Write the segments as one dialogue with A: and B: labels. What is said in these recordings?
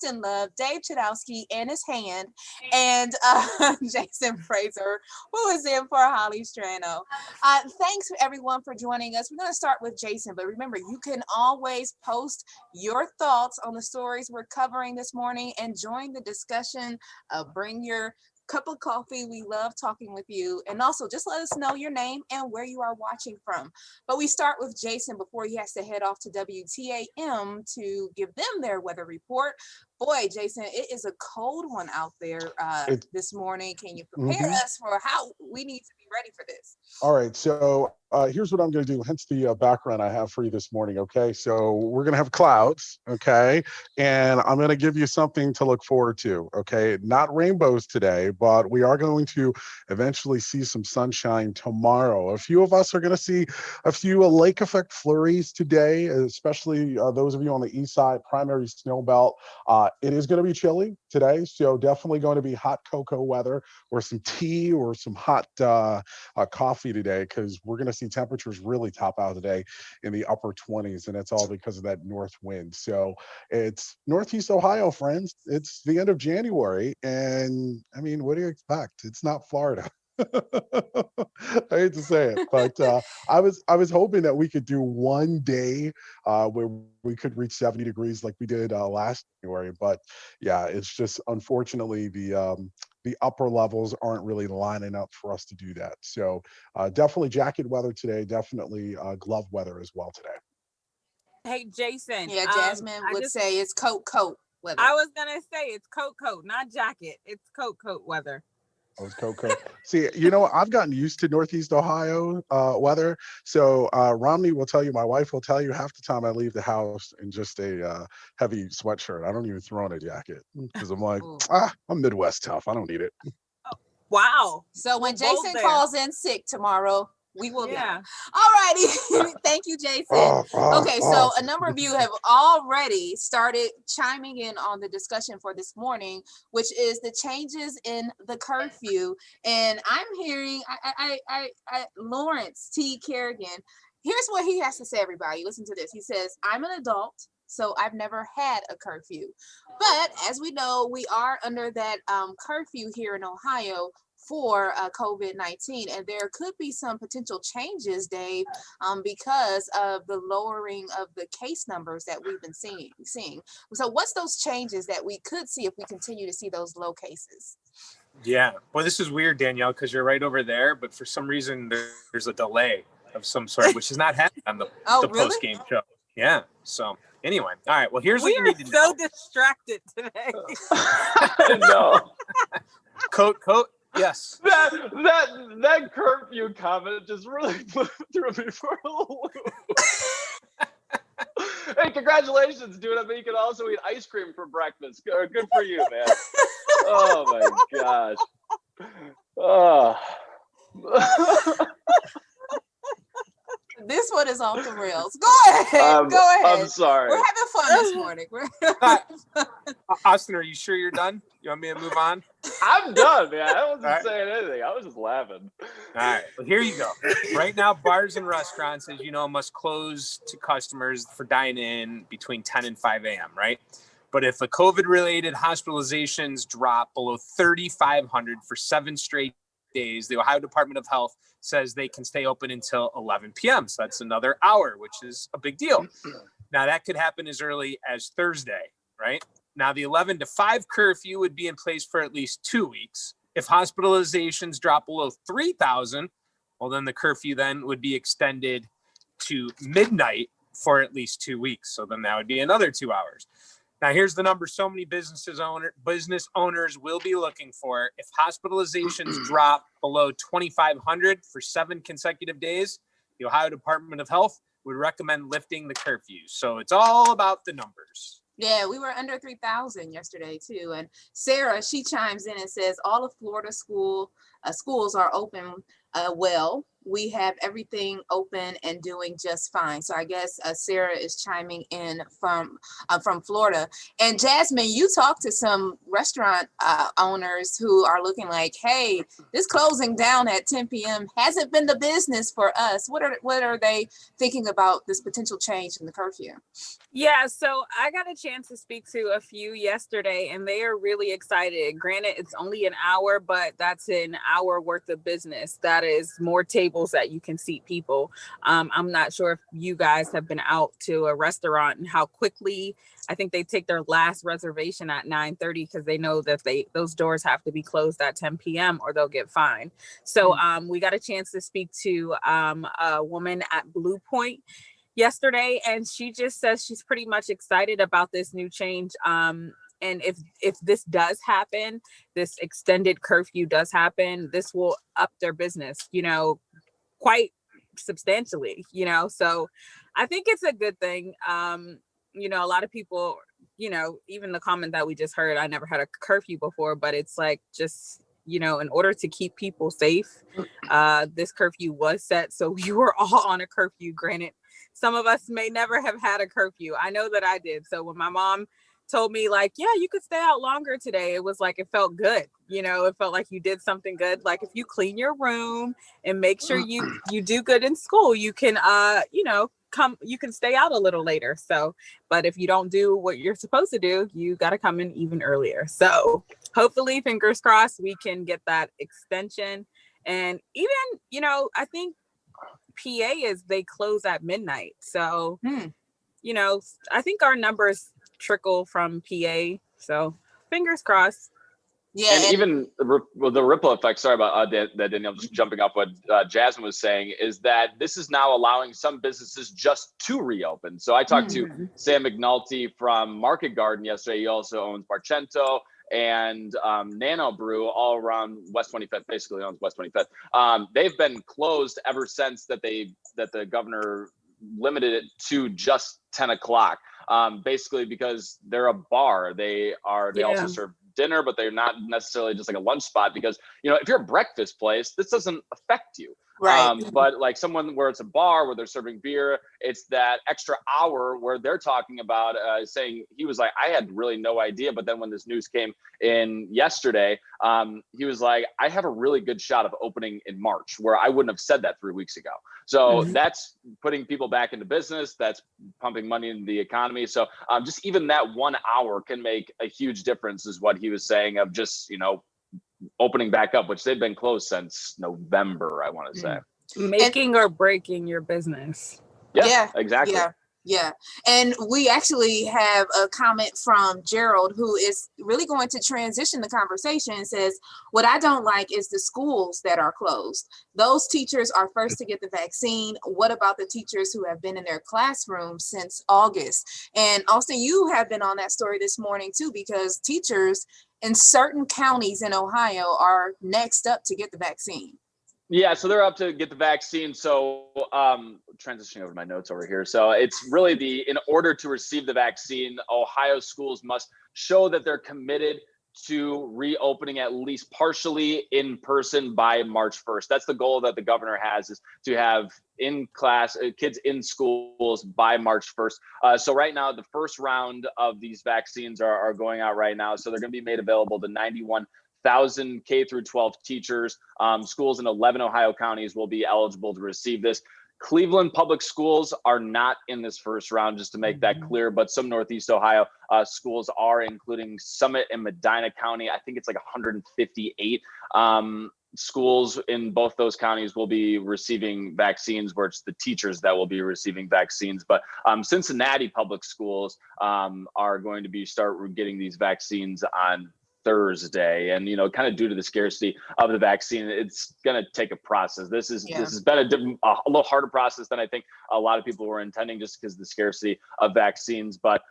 A: Boston Love, Dave Chudowski and his hand, and Jason Fraser, who is in for Holly Strano. Thanks everyone for joining us. We're going to start with Jason, but remember, you can always post your thoughts on the stories we're covering this morning and join the discussion. Bring your cup of coffee. We love talking with you. And also just let us know your name and where you are watching from. But we start with Jason before he has to head off to WTAM to give them their weather report. Boy, Jason, it is a cold one out there this morning. Can you prepare us for how we need to be ready for this?
B: All right, so here's what I'm going to do, hence the background I have for you this morning, okay? So we're going to have clouds, okay? And I'm going to give you something to look forward to, okay? Not rainbows today, but we are going to eventually see some sunshine tomorrow. A few of us are going to see a few lake effect flurries today, especially those of you on the east side, primary snow belt. It is going to be chilly today, so definitely going to be hot cocoa weather or some tea or some hot coffee today, because we're going to see temperatures really top out today in the upper 20s, and it's all because of that north wind. So it's Northeast Ohio, friends. It's the end of January, and I mean, what do you expect? It's not Florida. I hate to say it, but I was hoping that we could do one day where we could reach 70 degrees like we did last January. But yeah, it's just unfortunately the upper levels aren't really lining up for us to do that. So definitely jacket weather today, definitely glove weather as well today.
C: Hey, Jason.
A: Yeah, Jasmine would say it's coat weather.
C: I was going to say it's coat, not jacket. It's coat weather.
B: Oh, it's coat. See, you know, I've gotten used to Northeast Ohio weather. So Romney will tell you, my wife will tell you, half the time I leave the house in just a heavy sweatshirt. I don't even throw on a jacket because I'm like, I'm Midwest tough. I don't need it.
C: Oh, wow.
A: So when Jason calls in sick tomorrow, we will be.
C: Yeah.
A: All righty. Thank you, Jason. Okay, so a number of you have already started chiming in on the discussion for this morning, which is the changes in the curfew. And I'm hearing Lawrence T. Kerrigan. Here's what he has to say, everybody. Listen to this. He says, I'm an adult, so I've never had a curfew. But as we know, we are under that curfew here in Ohio for COVID-19, and there could be some potential changes, Dave, because of the lowering of the case numbers that we've been seeing. So what's those changes that we could see if we continue to see those low cases?
D: Yeah, well, this is weird, Danielle, because you're right over there, but for some reason there's a delay of some sort, which is not happening on the
A: really?
D: post-game show. Yeah, so anyway, all right, well, here's what you need to know.
C: We are so distracted today.
D: No. Coat. Yes.
E: That curfew comment just really threw me for a loop. Hey, congratulations, dude. I mean, you can also eat ice cream for breakfast. Good for you, man. Oh my gosh. Oh.
A: This one is off the rails. Go ahead. Go ahead.
E: I'm sorry.
A: We're having fun this morning.
D: Austin, are you sure you're done? You want me to move on?
E: I'm done, man. I wasn't saying anything. I was just laughing.
D: All right. Well, here you go. Right now, bars and restaurants, as you know, must close to customers for dine-in between 10 and 5 a.m., right? But if the COVID-related hospitalizations drop below 3,500 for 7 straight days, the Ohio Department of Health says they can stay open until 11 p.m. So that's another hour, which is a big deal. Now, that could happen as early as Thursday, right? Now, the 11 to 5 curfew would be in place for at least 2 weeks. If hospitalizations drop below 3,000, well, then the curfew then would be extended to midnight for at least 2 weeks. So then that would be another 2 hours. Now, here's the number so many business owners will be looking for. If hospitalizations drop below 2,500 for 7 consecutive days, the Ohio Department of Health would recommend lifting the curfew. So it's all about the numbers.
A: Yeah, we were under 3,000 yesterday too. And Sarah, she chimes in and says all of Florida schools are open. Well, we have everything open and doing just fine. So I guess Sarah is chiming in from Florida. And Jasmine, you talked to some restaurant owners who are looking like, hey, this closing down at 10 p.m. hasn't been the business for us. What are they thinking about this potential change in the curfew?
C: Yeah, so I got a chance to speak to a few yesterday, and they are really excited. Granted, it's only an hour, but that's an hour worth of business. That is more tables that you can seat people. I'm not sure if you guys have been out to a restaurant and how quickly I think they take their last reservation at 9:30 because they know that those doors have to be closed at 10 p.m. or they'll get fined. So we got a chance to speak to a woman at Blue Point yesterday, and she just says she's pretty much excited about this new change. And if this does happen, this extended curfew does happen, this will up their business, quite substantially, so I think it's a good thing. A lot of people, even the comment that we just heard, I never had a curfew before, but it's like, just in order to keep people safe, this curfew was set, so we were all on a curfew. Granted, some of us may never have had a curfew. I know that I did. So when my mom told me, like, yeah, you could stay out longer today, it was like, it felt good. It felt like you did something good. Like, if you clean your room and make sure you do good in school, you can, you can stay out a little later. So, but if you don't do what you're supposed to do, you got to come in even earlier. So hopefully, fingers crossed, we can get that extension. And even, I think PA they close at midnight. So, I think our numbers trickle from PA. So fingers crossed.
E: Yeah, and even the ripple effect, sorry about that, Danielle, just jumping off what Jasmine was saying, is that this is now allowing some businesses just to reopen. So I talked to Sam McNulty from Market Garden yesterday. He also owns Barcento and Nano Brew all around West 25th, basically owns West 25th. They've been closed ever since that the governor limited it to just 10 o'clock, basically because they're a bar. They also serve dinner, but they're not necessarily just like a lunch spot, because if you're a breakfast place, this doesn't affect you.
A: Right.
E: But like someone where it's a bar where they're serving beer, it's that extra hour where they're talking about saying, he was like, I had really no idea. But then when this news came in yesterday, he was like, I have a really good shot of opening in March, where I wouldn't have said that 3 weeks ago. So that's putting people back into business. That's pumping money into the economy. So just even that 1 hour can make a huge difference, is what he was saying, of just, opening back up, which they've been closed since November, I want to say.
C: Making or breaking your business.
E: Yeah, exactly.
A: Yeah. And we actually have a comment from Gerald, who is really going to transition the conversation, and says, what I don't like is the schools that are closed. Those teachers are first to get the vaccine. What about the teachers who have been in their classrooms since August? And Austin, you have been on that story this morning too, because teachers in certain counties in Ohio are next up to get the vaccine.
E: Yeah, so they're up to get the vaccine. So transitioning over to my notes over here. So it's really in order to receive the vaccine, Ohio schools must show that they're committed to reopening at least partially in person by March 1st. That's the goal that the governor has, is to have in class kids in schools by March 1st. So right now, the first round of these vaccines are going out right now. So they're going to be made available to 91,000 K through 12 teachers. Schools in 11 Ohio counties will be eligible to receive this. Cleveland public schools are not in this first round, just to make that clear, but some Northeast Ohio schools are, including Summit and Medina County. I think it's like 158 schools in both those counties will be receiving vaccines, where it's the teachers that will be receiving vaccines. But Cincinnati public schools are going to start getting these vaccines on Thursday, and kind of due to the scarcity of the vaccine, it's going to take a process. This has been a little harder process than I think a lot of people were intending, just because of the scarcity of vaccines. But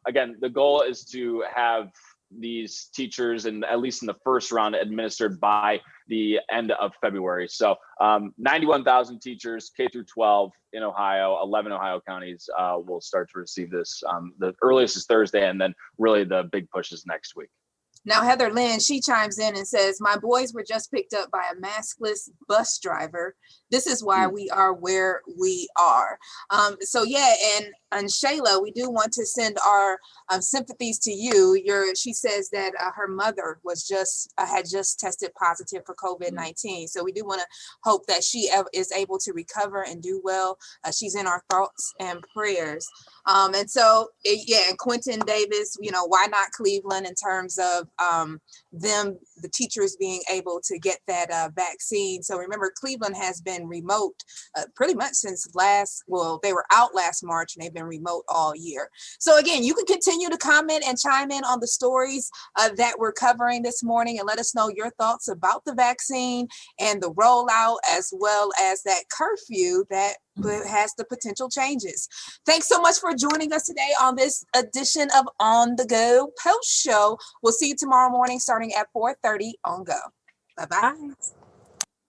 E: again, the goal is to have these teachers, and at least in the first round, administered by the end of February. So 91,000 teachers K through 12 in Ohio, 11 Ohio counties will start to receive this. The earliest is Thursday, and then really the big push is next week.
A: Now, Heather Lynn, she chimes in and says, my boys were just picked up by a maskless bus driver. This is why we are where we are. So yeah, and And Shayla, we do want to send our sympathies to you. She says that her mother was had just tested positive for COVID-19. So we do want to hope that she is able to recover and do well. She's in our thoughts and prayers. And so, and Quentin Davis, why not Cleveland in terms of the teachers being able to get that vaccine. So remember, Cleveland has been remote pretty much since they were out last March, and they've been remote all year. So again, you can continue to comment and chime in on the stories that we're covering this morning, and let us know your thoughts about the vaccine and the rollout, as well as that curfew that has the potential changes. Thanks so much for joining us today on this edition of On the Go Post Show. We'll see you tomorrow morning starting at 4:30 on Go. Bye-bye.
C: Bye.